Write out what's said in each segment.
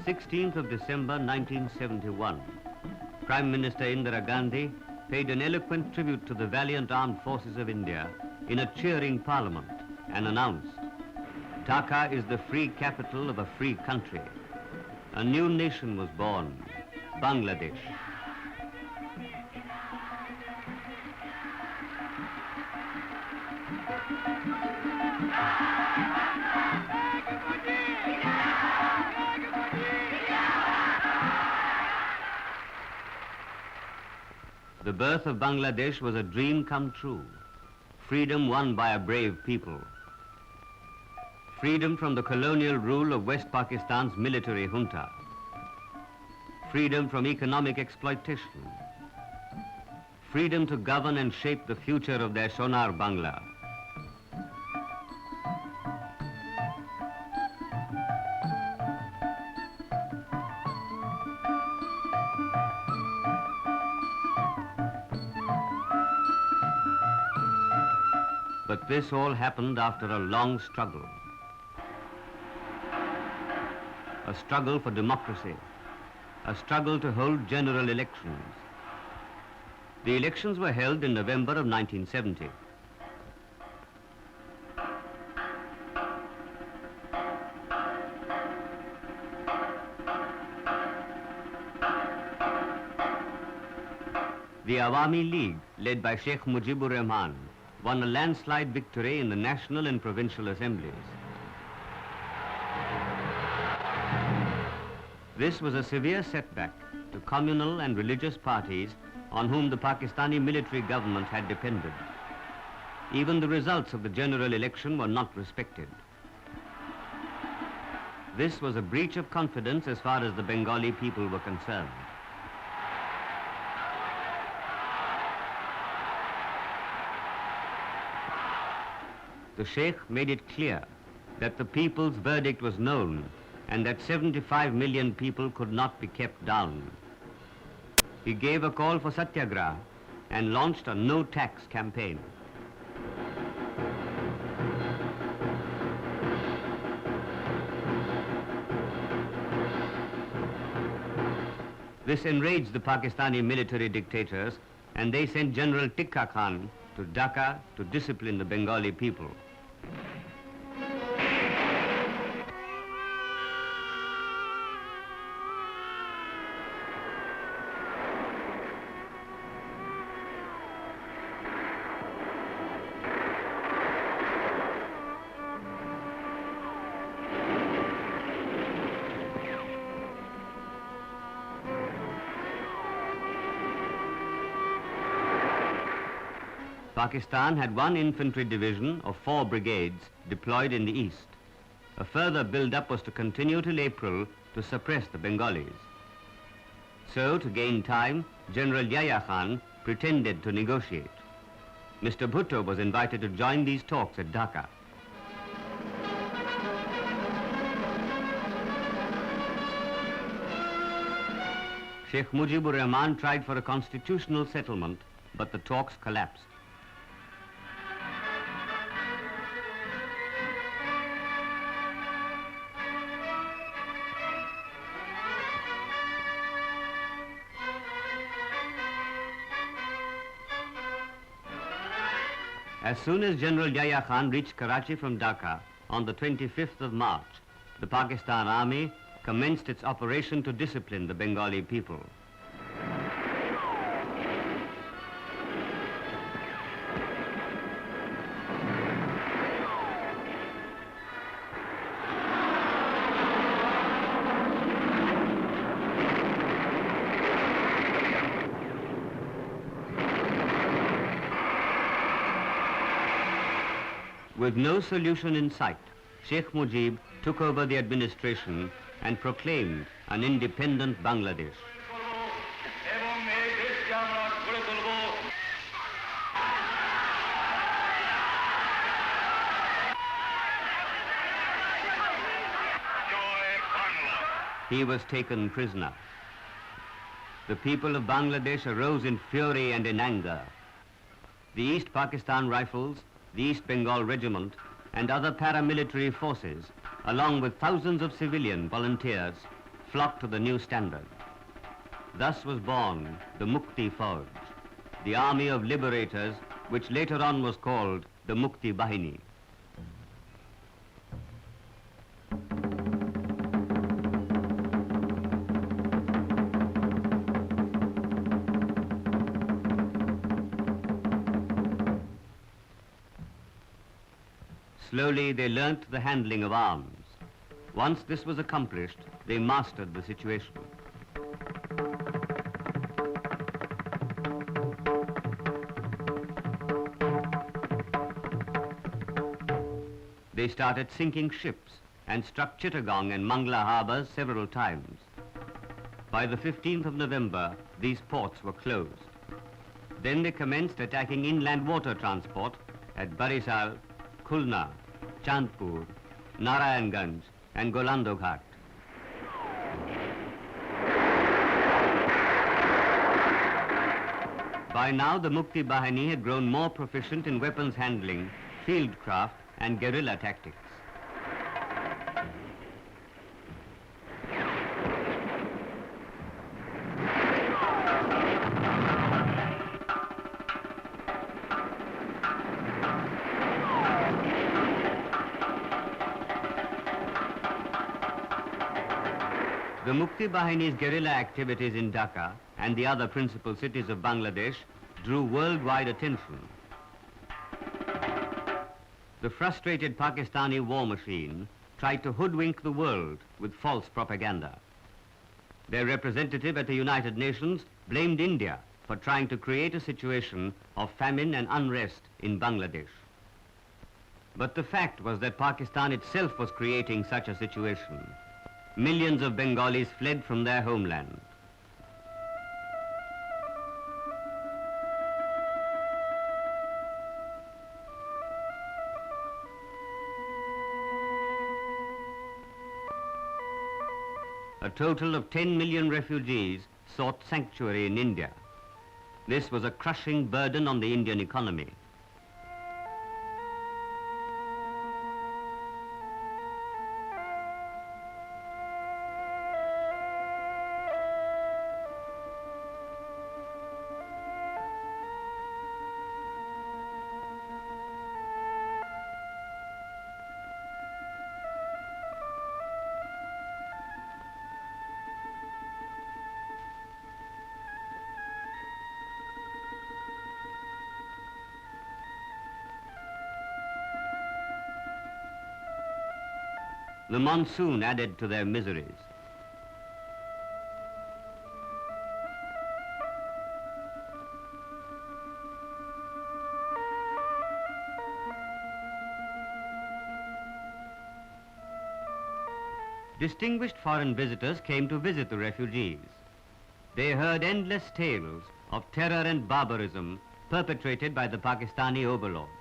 16th of December 1971, Prime Minister Indira Gandhi paid an eloquent tribute to the valiant armed forces of India in a cheering parliament and announced, "Dhaka is the free capital of a free country. A new nation was born, Bangladesh." The birth of Bangladesh was a dream come true, freedom won by a brave people. Freedom from the colonial rule of West Pakistan's military junta. Freedom from economic exploitation. Freedom to govern and shape the future of their Sonar Bangla. But this all happened after a long struggle. A struggle for democracy. A struggle to hold general elections. The elections were held in November of 1970. The Awami League, led by Sheikh Mujibur Rahman, won a landslide victory in the national and provincial assemblies. This was a severe setback to communal and religious parties on whom the Pakistani military government had depended. Even the results of the general election were not respected. This was a breach of confidence as far as the Bengali people were concerned. The Sheikh made it clear that the people's verdict was known and that 75 million people could not be kept down. He gave a call for satyagraha and launched a no-tax campaign. This enraged the Pakistani military dictators, and they sent General Tikka Khan to Dhaka to discipline the Bengali people. Pakistan had one infantry division of 4 brigades deployed in the east. A further build-up was to continue till April to suppress the Bengalis. So, to gain time, General Yahya Khan pretended to negotiate. Mr. Bhutto was invited to join these talks at Dhaka. Sheikh Mujibur Rahman tried for a constitutional settlement, but the talks collapsed. As soon as General Yahya Khan reached Karachi from Dhaka on the 25th of March, the Pakistan Army commenced its operation to discipline the Bengali people. With no solution in sight, Sheikh Mujib took over the administration and proclaimed an independent Bangladesh. He was taken prisoner. The people of Bangladesh arose in fury and in anger. The East Pakistan Rifles, the East Bengal Regiment, and other paramilitary forces, along with thousands of civilian volunteers, flocked to the new standard. Thus was born the Mukti Fauj, the army of liberators, which later on was called the Mukti Bahini. Slowly they learnt the handling of arms. Once this was accomplished, they mastered the situation. They started sinking ships and struck Chittagong and Mangla harbors several times. By the 15th of November, these ports were closed. Then they commenced attacking inland water transport at Barisal, Khulna, Chandpur, Narayanganj and Golando Ghat. By now the Mukti Bahini had grown more proficient in weapons handling, fieldcraft and guerrilla tactics. The Mukti Bahini's guerrilla activities in Dhaka and the other principal cities of Bangladesh drew worldwide attention. The frustrated Pakistani war machine tried to hoodwink the world with false propaganda. Their representative at the United Nations blamed India for trying to create a situation of famine and unrest in Bangladesh. But the fact was that Pakistan itself was creating such a situation. Millions of Bengalis fled from their homeland. A total of 10 million refugees sought sanctuary in India. This was a crushing burden on the Indian economy. The monsoon added to their miseries. Distinguished foreign visitors came to visit the refugees. They heard endless tales of terror and barbarism perpetrated by the Pakistani overlords.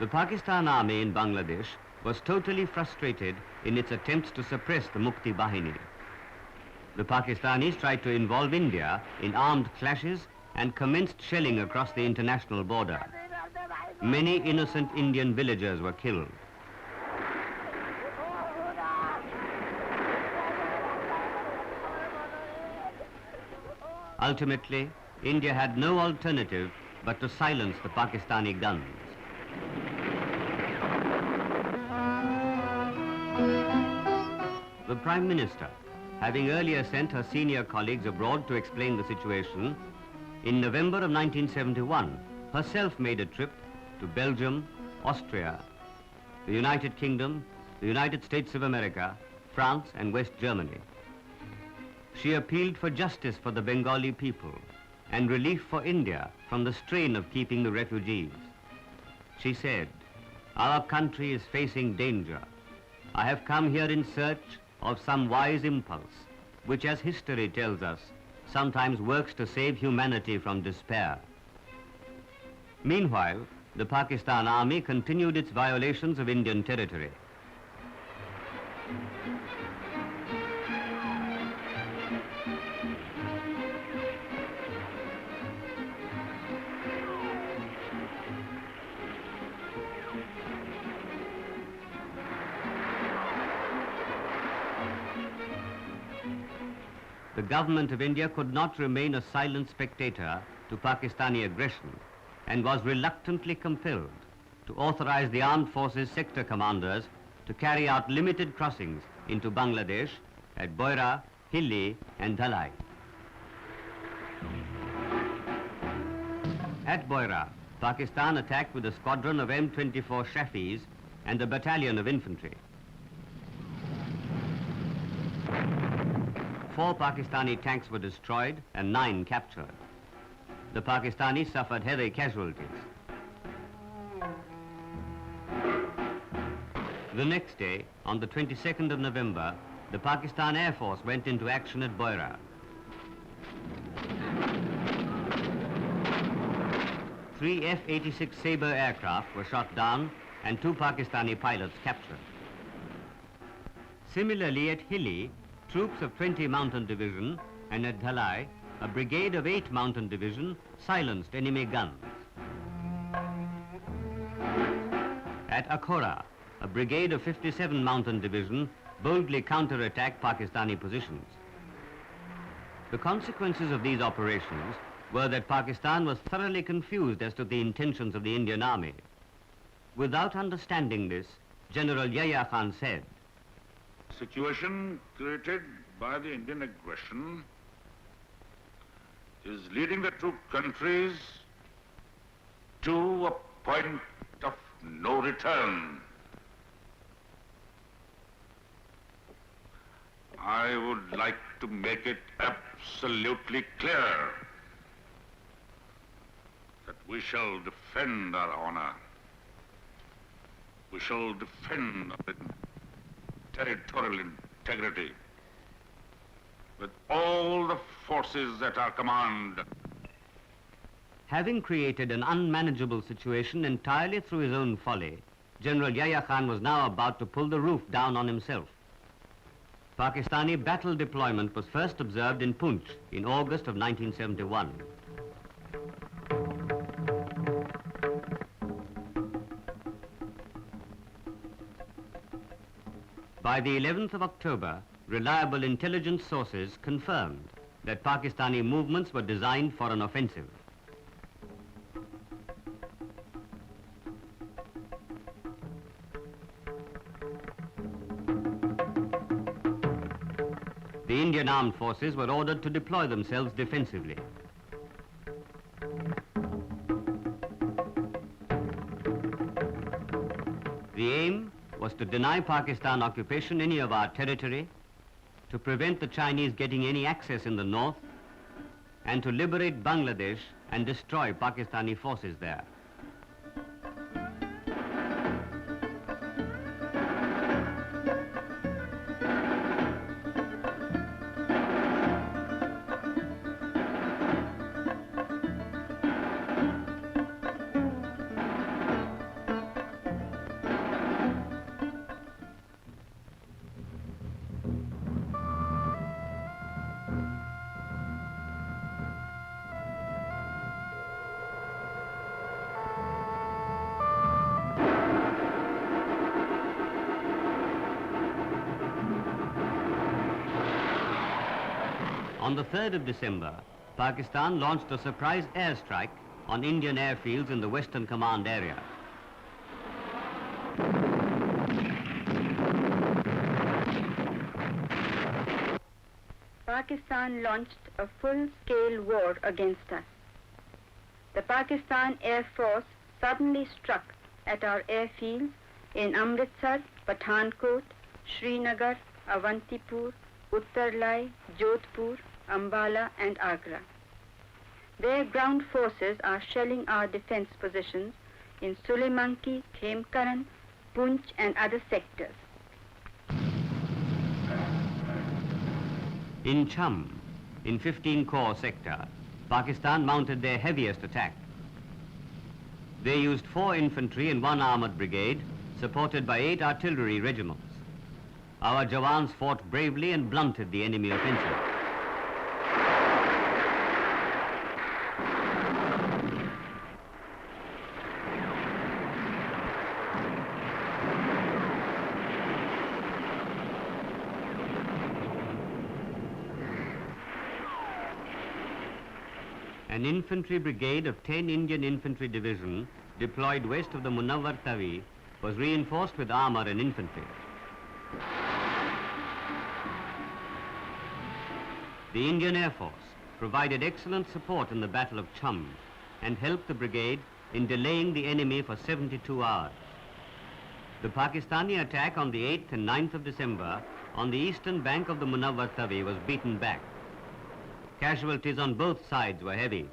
The Pakistan army in Bangladesh was totally frustrated in its attempts to suppress the Mukti Bahini. The Pakistanis tried to involve India in armed clashes and commenced shelling across the international border. Many innocent Indian villagers were killed. Ultimately, India had no alternative but to silence the Pakistani guns. The Prime Minister, having earlier sent her senior colleagues abroad to explain the situation, in November of 1971, herself made a trip to Belgium, Austria, the United Kingdom, the United States of America, France and West Germany. She appealed for justice for the Bengali people and relief for India from the strain of keeping the refugees. She said, "Our country is facing danger. I have come here in search of some wise impulse, which, as history tells us, sometimes works to save humanity from despair." Meanwhile, the Pakistan army continued its violations of Indian territory. the government of India could not remain a silent spectator to Pakistani aggression and was reluctantly compelled to authorize the armed forces sector commanders to carry out limited crossings into Bangladesh at Boira, Hilli and Dhalai. At Boira, Pakistan attacked with a squadron of M24 Shafis and a battalion of infantry. 4 Pakistani tanks were destroyed and 9 captured. The Pakistanis suffered heavy casualties. The next day, on the 22nd of November, the Pakistan Air Force went into action at Boira. 3 F-86 Sabre aircraft were shot down and 2 Pakistani pilots captured. Similarly, at Hilli, troops of 20 Mountain Division and at Dhalai, a brigade of 8 Mountain Division silenced enemy guns. At Akhora, a brigade of 57 Mountain Division boldly counterattacked Pakistani positions. The consequences of these operations were that Pakistan was thoroughly confused as to the intentions of the Indian Army. Without understanding this, General Yahya Khan said, "Situation created by the Indian aggression is leading the two countries to a point of no return. I would like to make it absolutely clear that we shall defend our honor. We shall defend our territorial integrity with all the forces at our command." Having created an unmanageable situation entirely through his own folly, General Yahya Khan was now about to pull the roof down on himself. Pakistani battle deployment was first observed in Poonch in August of 1971. By the 11th of October, reliable intelligence sources confirmed that Pakistani movements were designed for an offensive. The Indian armed forces were ordered to deploy themselves defensively. The aim was to deny Pakistan occupation any of our territory, to prevent the Chinese getting any access in the north, and to liberate Bangladesh and destroy Pakistani forces there. On the 3rd of December, Pakistan launched a surprise airstrike on Indian airfields in the Western Command area. Pakistan launched a full-scale war against us. The Pakistan Air Force suddenly struck at our airfields in Amritsar, Pathankot, Srinagar, Avantipur, Uttarlai, Jodhpur, Ambala and Agra. Their ground forces are shelling our defense positions in Sulemanki, Khemkaran, Poonch and other sectors. In Cham, in 15 Corps sector, Pakistan mounted their heaviest attack. They used 4 infantry and 1 armored brigade, supported by 8 artillery regiments. Our Jawans fought bravely and blunted the enemy offensive. An infantry brigade of 10 Indian Infantry Division deployed west of the Munawwar Tawi was reinforced with armor and infantry. The Indian Air Force provided excellent support in the Battle of Chum and helped the brigade in delaying the enemy for 72 hours. The Pakistani attack on the 8th and 9th of December on the eastern bank of the Munawwar Tawi was beaten back. Casualties on both sides were heavy.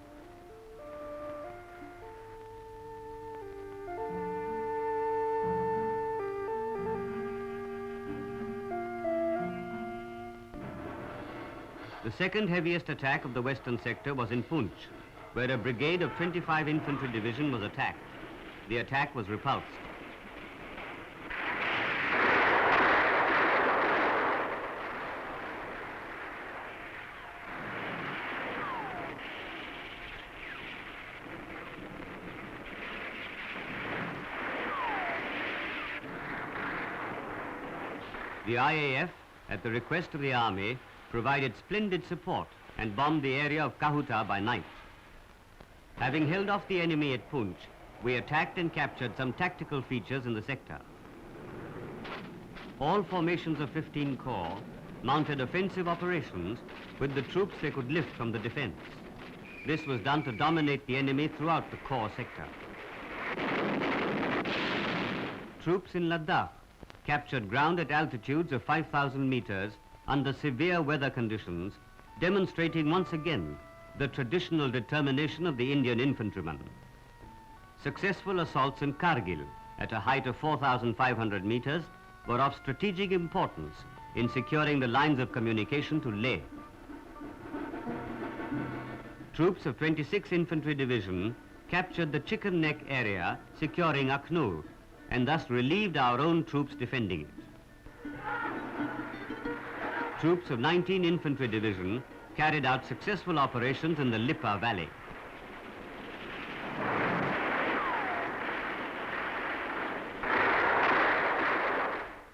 The second heaviest attack of the western sector was in Poonch, where a brigade of 25 Infantry Division was attacked. The attack was repulsed. The IAF, at the request of the army, provided splendid support and bombed the area of Kahuta by night. Having held off the enemy at Poonch, we attacked and captured some tactical features in the sector. All formations of 15 Corps mounted offensive operations with the troops they could lift from the defense. This was done to dominate the enemy throughout the Corps sector. Troops in Ladakh captured ground at altitudes of 5,000 meters under severe weather conditions, demonstrating once again the traditional determination of the Indian infantryman. Successful assaults in Kargil at a height of 4,500 meters were of strategic importance in securing the lines of communication to Leh. Troops of 26th Infantry Division captured the Chicken Neck area, securing Akhnur, and thus relieved our own troops defending it. Troops of 19 Infantry Division carried out successful operations in the Lipa Valley.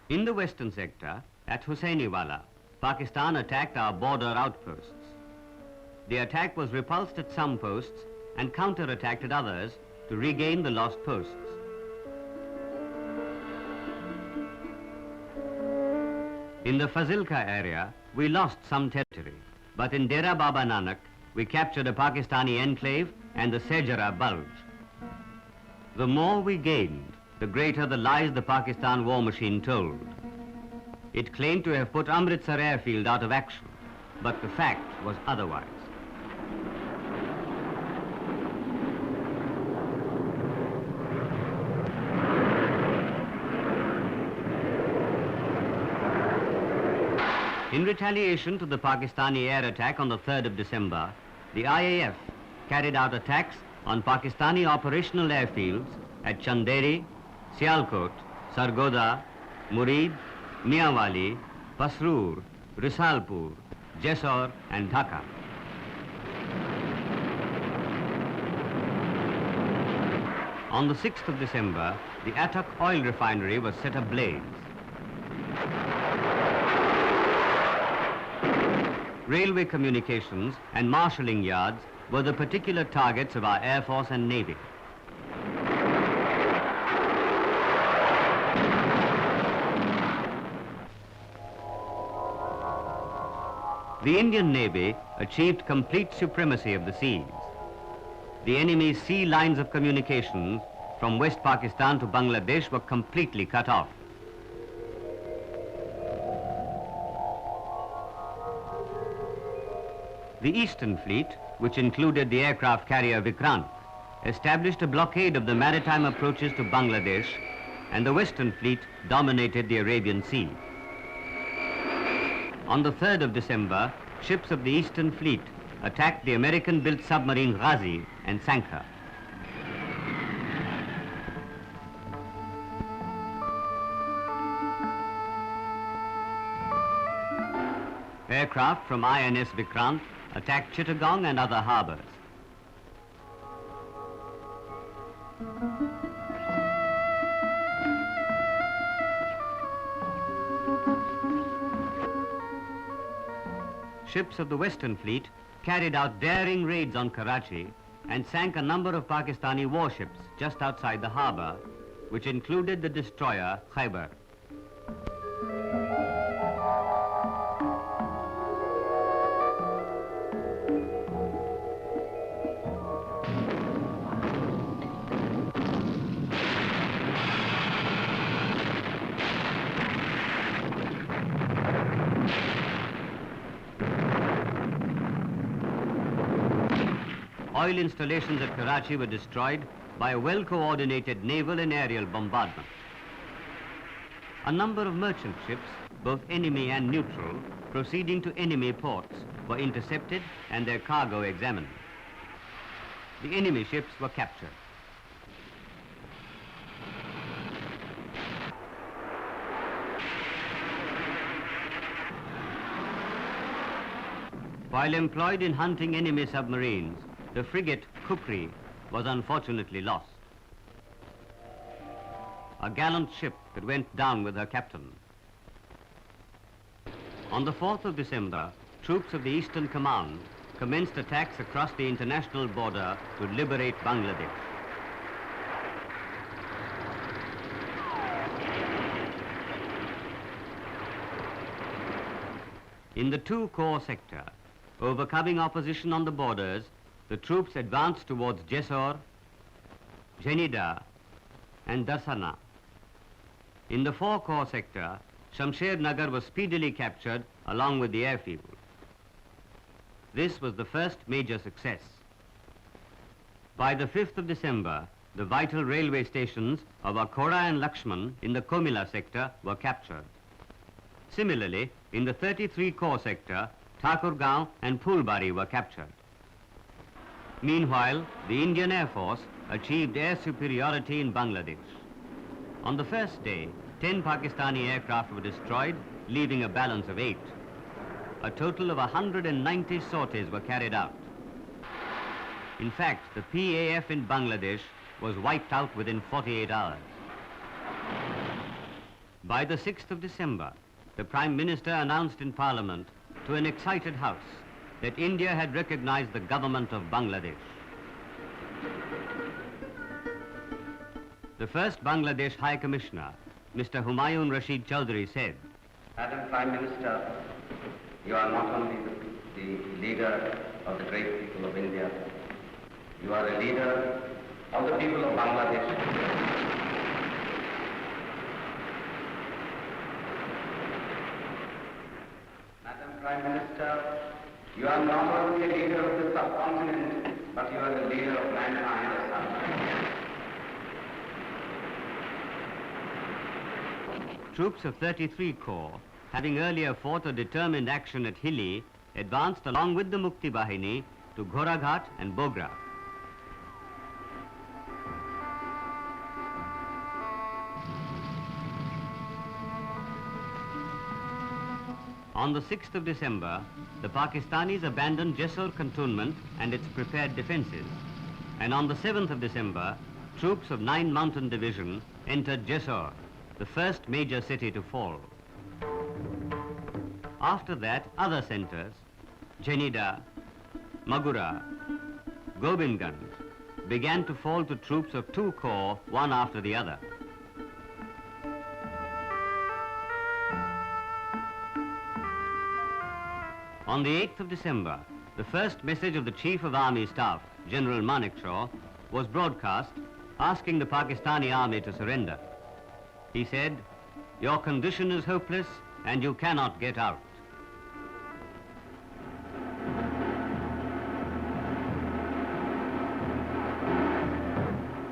In the western sector, at Hussainiwala, Pakistan attacked our border outposts. The attack was repulsed at some posts and counter-attacked at others to regain the lost posts. In the Fazilka area, we lost some territory, but in Dera Baba Nanak, we captured a Pakistani enclave and the Sejara Bulge. The more we gained, the greater the lies the Pakistan war machine told. It claimed to have put Amritsar airfield out of action, but the fact was otherwise. In retaliation to the Pakistani air attack on the 3rd of December, the IAF carried out attacks on Pakistani operational airfields at Chanderi, Sialkot, Sargoda, Murid, Miawali, Pasrur, Risalpur, Jessore and Dhaka. On the 6th of December, the Attock oil refinery was set ablaze. Railway communications and marshalling yards were the particular targets of our Air Force and Navy. The Indian Navy achieved complete supremacy of the seas. The enemy's sea lines of communications from West Pakistan to Bangladesh were completely cut off. The Eastern Fleet, which included the aircraft carrier Vikrant, established a blockade of the maritime approaches to Bangladesh, and the Western Fleet dominated the Arabian Sea. On the 3rd of December, ships of the Eastern Fleet attacked the American-built submarine Ghazi and sank her. Aircraft from INS Vikrant attacked Chittagong and other harbors. Ships of the Western Fleet carried out daring raids on Karachi and sank a number of Pakistani warships just outside the harbour, which included the destroyer Khyber. Oil installations at Karachi were destroyed by a well-coordinated naval and aerial bombardment. A number of merchant ships, both enemy and neutral, proceeding to enemy ports, were intercepted and their cargo examined. The enemy ships were captured. While employed in hunting enemy submarines, the frigate Kukri was unfortunately lost. A gallant ship that went down with her captain. On the 4th of December, troops of the Eastern Command commenced attacks across the international border to liberate Bangladesh. In the 2-corps sector, overcoming opposition on the borders, the troops advanced towards Jessore, Jhenida, and Darsana. In the 4-corps sector, Shamsher Nagar was speedily captured along with the airfield. This was the first major success. By the 5th of December, the vital railway stations of Akhora and Lakshman in the Komila sector were captured. Similarly, in the 33-corps sector, Thakurgaon and Phulbari were captured. Meanwhile, the Indian Air Force achieved air superiority in Bangladesh. On the first day, 10 Pakistani aircraft were destroyed, leaving a balance of 8. A total of 190 sorties were carried out. In fact, the PAF in Bangladesh was wiped out within 48 hours. By the 6th of December, the Prime Minister announced in Parliament to an excited House that India had recognized the government of Bangladesh. The first Bangladesh High Commissioner, Mr. Humayun Rashid Chaudhry, said, Madam Prime Minister, you are not only the leader of the great people of India, you are a leader of the people of Bangladesh. Madam Prime Minister, you are not only a leader of the subcontinent, but you are the leader of mankind as such. Troops of 33 Corps, having earlier fought a determined action at Hilli, advanced along with the Mukti Bahini to Ghoraghat and Bogra. On the 6th of December, the Pakistanis abandoned Jessore cantonment and its prepared defences. And on the 7th of December, troops of 9 Mountain Division entered Jessore, the first major city to fall. After that, other centres, Jhenida, Magura, Gobindganj, began to fall to troops of 2 corps, one after the other. On the 8th of December, the first message of the Chief of Army Staff, General Manekshaw, was broadcast asking the Pakistani army to surrender. He said, "Your condition is hopeless and you cannot get out."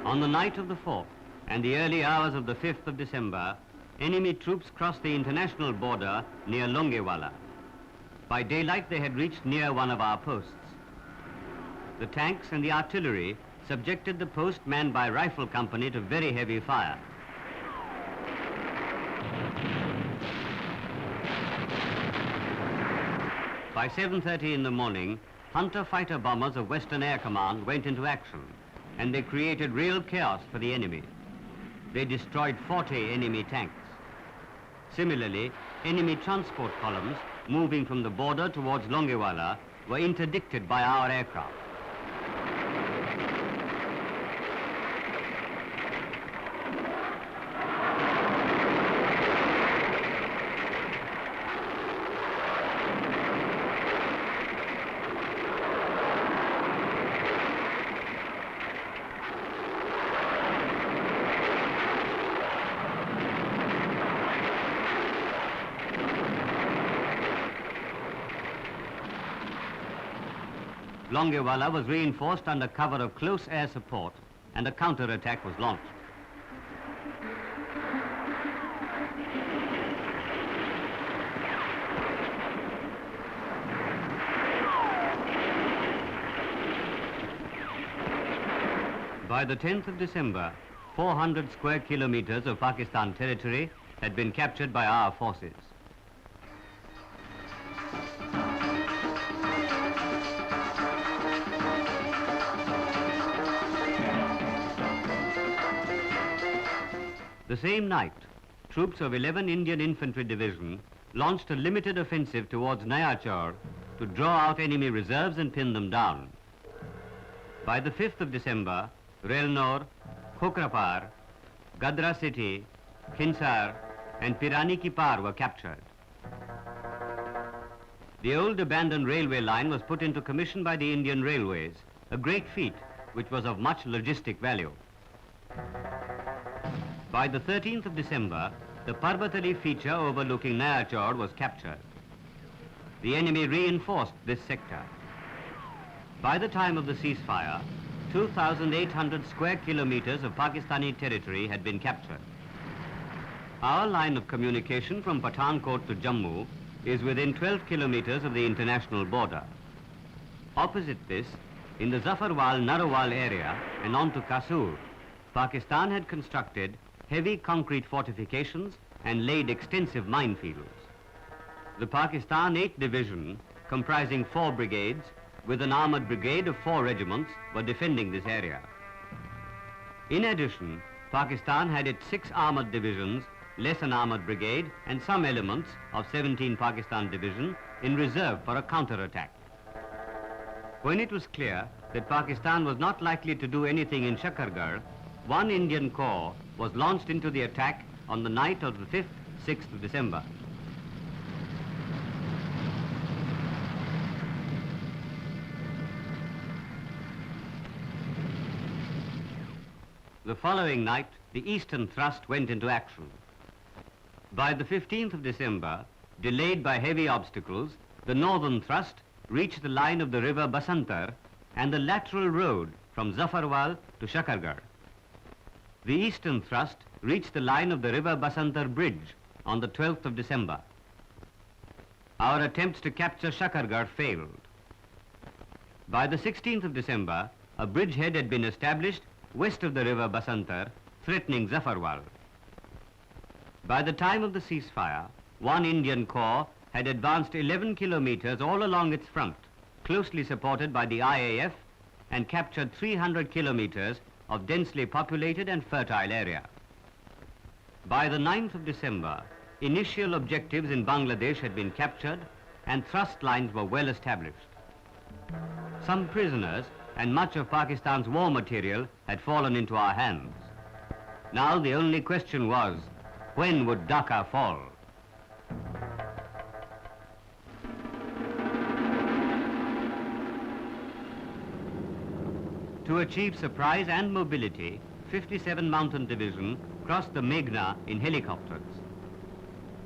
On the night of the 4th and the early hours of the 5th of December, enemy troops crossed the international border near Longewala. By daylight, they had reached near one of our posts. The tanks and the artillery subjected the post manned by rifle company to very heavy fire. By 7:30 in the morning, Hunter fighter bombers of Western Air Command went into action, and they created real chaos for the enemy. They destroyed 40 enemy tanks. Similarly, enemy transport columns moving from the border towards Longewala were interdicted by our aircraft. Longewala was reinforced under cover of close air support, and a counter-attack was launched. By the 10th of December, 400 square kilometers of Pakistan territory had been captured by our forces. The same night, troops of 11 Indian Infantry Division launched a limited offensive towards Nayachor to draw out enemy reserves and pin them down. By the 5th of December, Relnor, Khokrapar, Gadra City, Khinsar and Pirani Ki Par were captured. The old abandoned railway line was put into commission by the Indian Railways, a great feat which was of much logistic value. By the 13th of December, the Parbatali feature overlooking Nayachor was captured. The enemy reinforced this sector. By the time of the ceasefire, 2,800 square kilometers of Pakistani territory had been captured. Our line of communication from Pathankot to Jammu is within 12 kilometers of the international border. Opposite this, in the Zafarwal-Narowal area and on to Kasur, Pakistan had constructed heavy concrete fortifications and laid extensive minefields. The Pakistan 8th Division, comprising 4 brigades, with an armored brigade of 4 regiments, were defending this area. In addition, Pakistan had its 6 armored divisions, less an armored brigade, and some elements of 17 Pakistan Division in reserve for a counter-attack. When it was clear that Pakistan was not likely to do anything in Shakargarh, one Indian corps was launched into the attack on the night of the 5th, 6th of December. The following night, the eastern thrust went into action. By the 15th of December, delayed by heavy obstacles, the northern thrust reached the line of the river Basantar and the lateral road from Zafarwal to Shakargarh. The eastern thrust reached the line of the river Basantar bridge on the 12th of December. Our attempts to capture Shakargarh failed. By the 16th of December, a bridgehead had been established west of the river Basantar, threatening Zafarwal. By the time of the ceasefire, one Indian corps had advanced 11 kilometers all along its front, closely supported by the IAF, and captured 300 kilometers of densely populated and fertile area. By the 9th of December, initial objectives in Bangladesh had been captured and thrust lines were well established. Some prisoners and much of Pakistan's war material had fallen into our hands. Now the only question was, when would Dhaka fall? To achieve surprise and mobility, 57 Mountain Division crossed the Meghna in helicopters.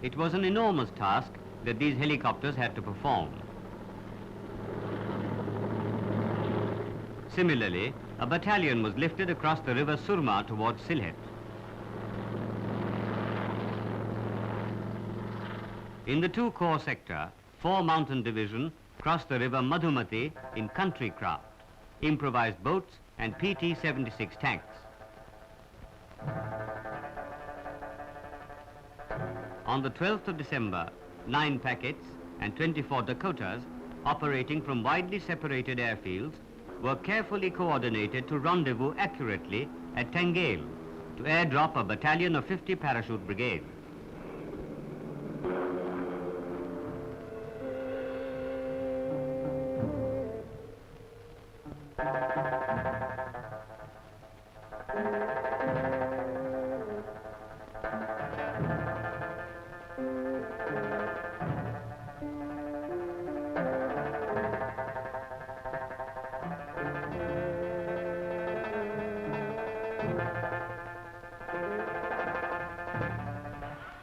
It was an enormous task that these helicopters had to perform. Similarly, a battalion was lifted across the river Surma towards Sylhet. In the 2-corps sector, 4 Mountain Division crossed the river Madhumati in country craft, improvised boats and PT-76 tanks. On the 12th of December, 9 packets and 24 Dakotas, operating from widely separated airfields, were carefully coordinated to rendezvous accurately at Tangail to airdrop a battalion of 50 parachute brigade.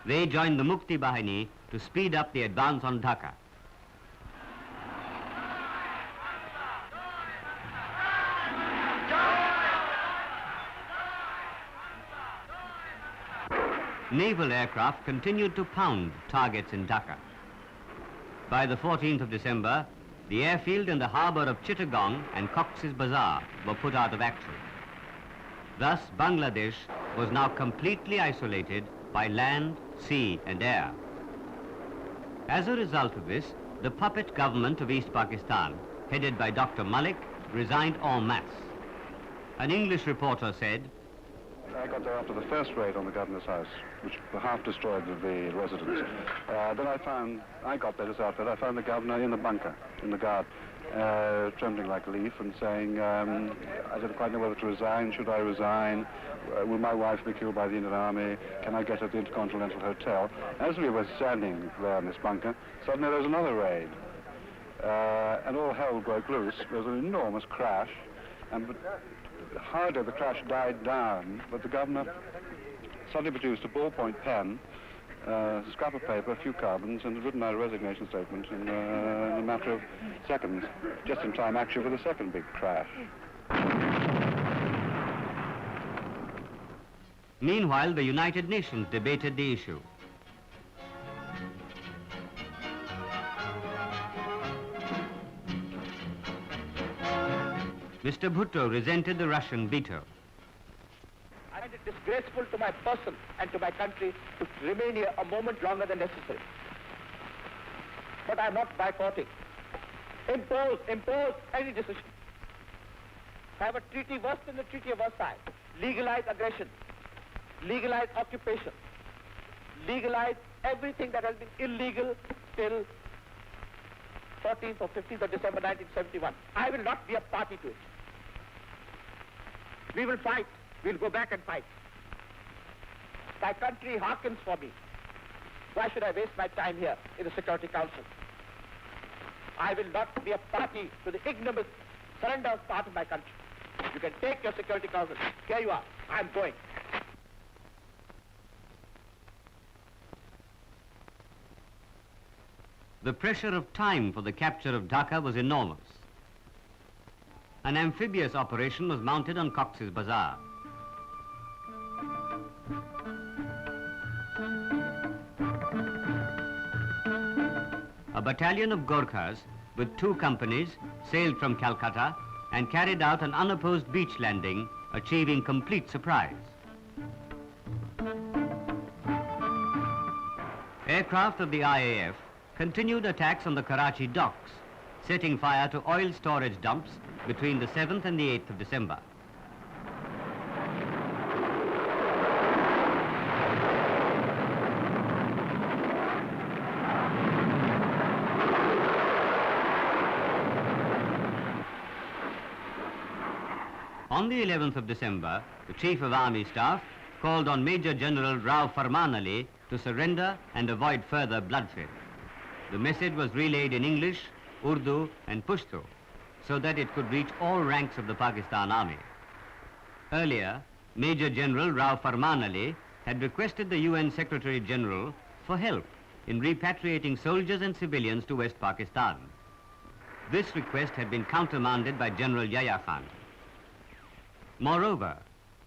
they joined the Mukti Bahini to speed up the advance on Dhaka. Naval aircraft continued to pound targets in Dhaka. By the 14th of December, the airfield and the harbour of Chittagong and Cox's Bazar were put out of action. Thus, Bangladesh was now completely isolated by land, sea and air. As a result of this, the puppet government of East Pakistan, headed by Dr. Malik, resigned en masse. An English reporter said, I got there after the first raid on the governor's house, which half destroyed the residence. Then I got there just after that. I found the governor in the bunker, in the guard, trembling like a leaf and saying, I didn't quite know whether to resign. Should I resign? Will my wife be killed by the Indian Army? Can I get at the Intercontinental Hotel? As we were standing there in this bunker, suddenly there was another raid. And all hell broke loose. There was an enormous crash. And hardly the crash died down, but the governor suddenly produced a ballpoint pen, a scrap of paper, a few carbons, and had written out a resignation statement in a matter of seconds, just in time actually for the second big crash. Meanwhile, the United Nations debated the issue. Mr. Bhutto resented the Russian veto. I find it disgraceful to my person and to my country to remain here a moment longer than necessary. But I am not boycotting. Impose any decision. Have a treaty worse than the Treaty of Versailles. Legalize aggression. Legalize occupation. Legalize everything that has been illegal till 14th or 15th of December 1971. I will not be a party to it. We will fight. We'll go back and fight. My country hearkens for me. Why should I waste my time here in the Security Council? I will not be a party to the ignominious surrender of part of my country. You can take your Security Council. Here you are. I'm going. The pressure of time for the capture of Dhaka was enormous. An amphibious operation was mounted on Cox's Bazar. A battalion of Gorkhas with 2 companies sailed from Calcutta and carried out an unopposed beach landing, achieving complete surprise. Aircraft of the IAF continued attacks on the Karachi docks, setting fire to oil storage dumps between the 7th and the 8th of December. On the 11th of December, the Chief of Army Staff called on Major General Rao Farman Ali to surrender and avoid further bloodshed. The message was relayed in English, Urdu and Pashto so that it could reach all ranks of the Pakistan Army. Earlier, Major General Rao Farman Ali had requested the UN Secretary General for help in repatriating soldiers and civilians to West Pakistan. This request had been countermanded by General Yahya Khan. Moreover,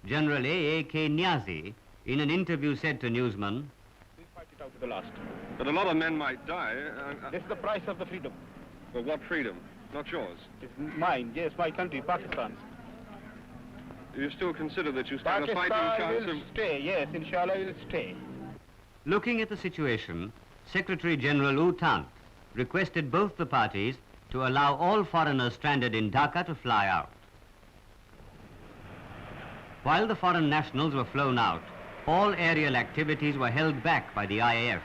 General A.A.K. Niazi, in an interview, said to newsmen, We'll fight it out to the last. But a lot of men might die. This is the price of the freedom. For what freedom? Not yours. It's mine, yes, my country, Pakistan. You still consider that you stand a fighting chance Pakistan of... will stay, yes, inshallah will stay. Looking at the situation, Secretary General U Tant requested both the parties to allow all foreigners stranded in Dhaka to fly out. While the foreign nationals were flown out, all aerial activities were held back by the IAF.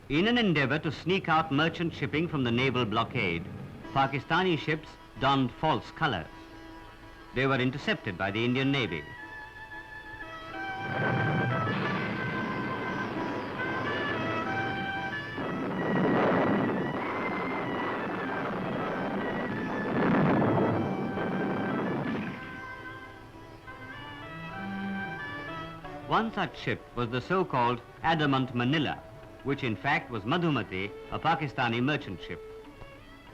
In an endeavor to sneak out merchant shipping from the naval blockade, Pakistani ships donned false colors. They were intercepted by the Indian Navy. One such ship was the so-called Adamant Manila, which in fact was Madhumati, a Pakistani merchant ship.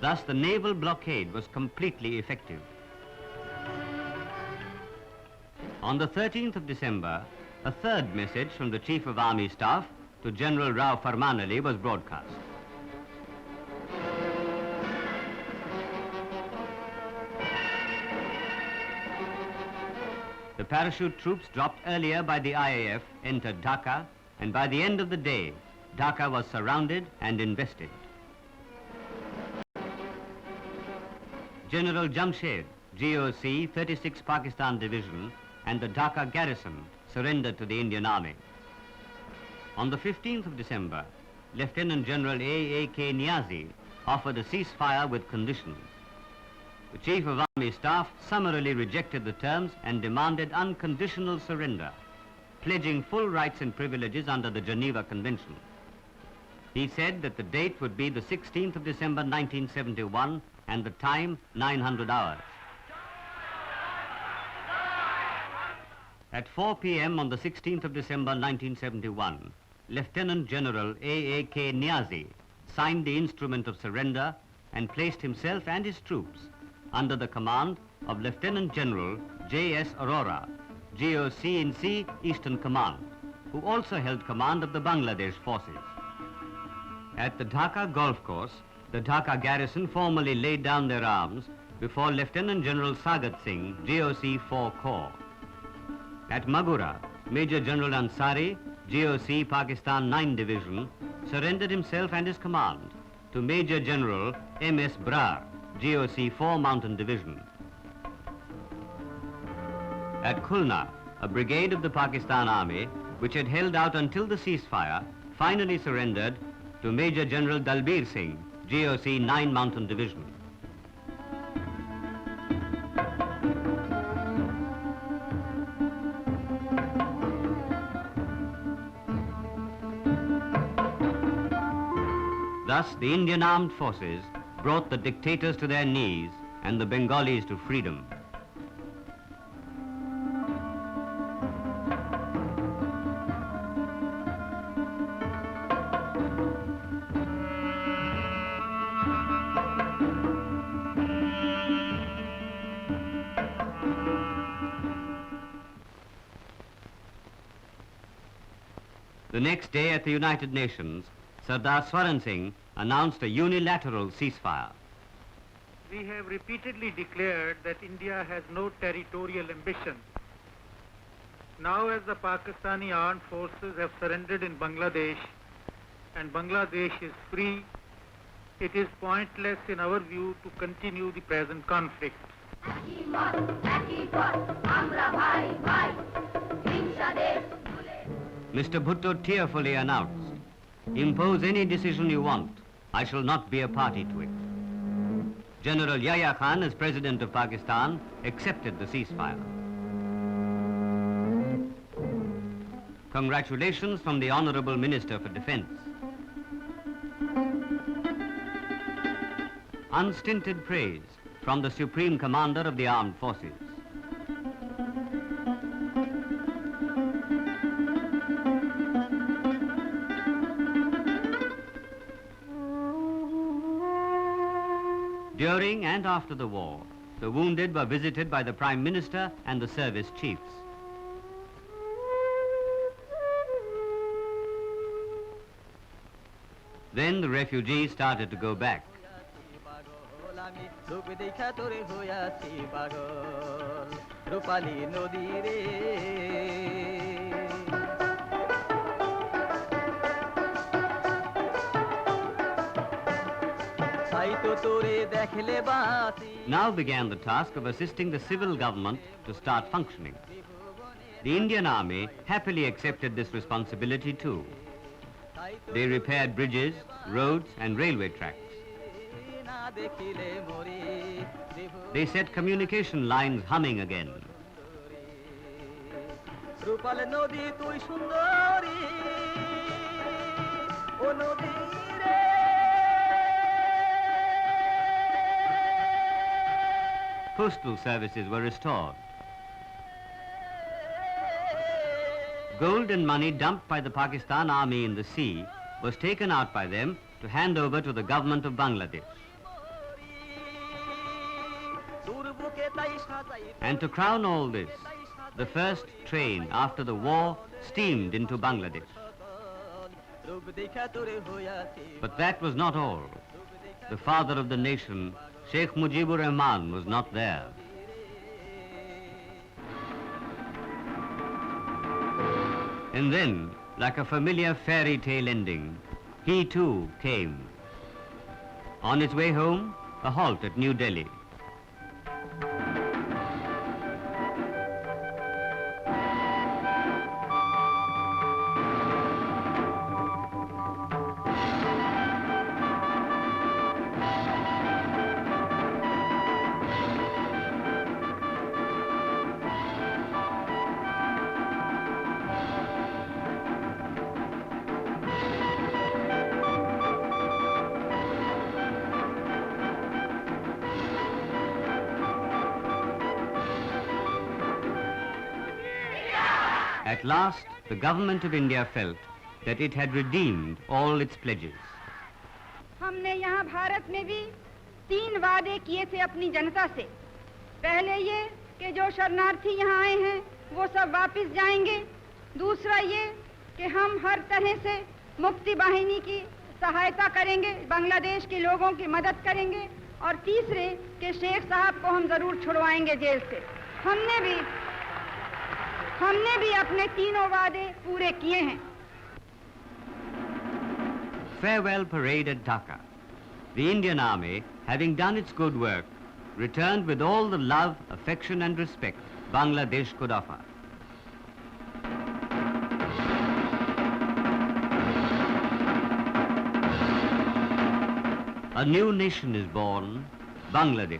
Thus the naval blockade was completely effective. On the 13th of December, a third message from the Chief of Army Staff to General Rao Farman Ali was broadcast. The parachute troops dropped earlier by the IAF entered Dhaka, and by the end of the day, Dhaka was surrounded and invested. General Jamshed, GOC 36 Pakistan Division, and the Dhaka garrison surrendered to the Indian Army. On the 15th of December, Lieutenant General A.A.K. Niazi offered a ceasefire with conditions. The Chief of Army Staff summarily rejected the terms and demanded unconditional surrender, pledging full rights and privileges under the Geneva Convention. He said that the date would be the 16th of December 1971 and the time 900 hours. At 4 p.m. on the 16th of December 1971, Lieutenant General A.A.K. Niazi signed the instrument of surrender and placed himself and his troops under the command of Lieutenant General J.S. Arora, GOC in C, Eastern Command, who also held command of the Bangladesh forces. At the Dhaka golf course, the Dhaka garrison formally laid down their arms before Lieutenant General Sagat Singh, GOC 4 Corps. At Magura, Major General Ansari, GOC Pakistan 9 Division, surrendered himself and his command to Major General M.S. Brar, GOC 4 Mountain Division. At Khulna, a brigade of the Pakistan Army, which had held out until the ceasefire, finally surrendered to Major General Dalbir Singh, GOC 9 Mountain Division. Thus, the Indian Armed Forces brought the dictators to their knees and the Bengalis to freedom. The next day at the United Nations, Sardar Swaran Singh announced a unilateral ceasefire. We have repeatedly declared that India has no territorial ambition. Now, as the Pakistani armed forces have surrendered in Bangladesh and Bangladesh is free, it is pointless in our view to continue the present conflict. Mr. Bhutto tearfully announced, "Impose any decision you want. I shall not be a party to it." General Yahya Khan, as President of Pakistan, accepted the ceasefire. Congratulations from the Honorable Minister for Defense. Unstinted praise from the Supreme Commander of the Armed Forces. During and after the war, the wounded were visited by the Prime Minister and the service chiefs. Then the refugees started to go back. Now began the task of assisting the civil government to start functioning. The Indian Army happily accepted this responsibility too. They repaired bridges, roads and railway tracks. They set communication lines humming again. Postal services were restored. Gold and money dumped by the Pakistan army in the sea was taken out by them to hand over to the government of Bangladesh. And to crown all this, the first train after the war steamed into Bangladesh. But that was not all. The father of the nation, Sheikh Mujibur Rahman, was not there. And then, like a familiar fairy tale ending, he too came. On his way home, a halt at New Delhi. At last, the government of India felt that it had redeemed all its pledges. हमने यहाँ भारत में भी 3 वादे किए थे अपनी जनता से। पहले ये कि जो शरणार्थी यहाँ आए हैं वो सब वापस जाएंगे। दूसरा ये कि हम हर तरह से मुक्ति वाहिनी की सहायता करेंगे, बांग्लादेश के लोगों की मदद करेंगे। और तीसरे कि शेख साहब को हम जरूर छुड़वाएंगे जेल से। हमने भी अपने तीनों वादे पूरे किए हैं। Farewell parade at Dhaka. The Indian Army, having done its good work, returned with all the love, affection and respect Bangladesh could offer. A new nation is born, Bangladesh,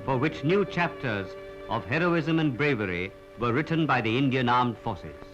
for which new chapters of heroism and bravery were written by the Indian Armed Forces.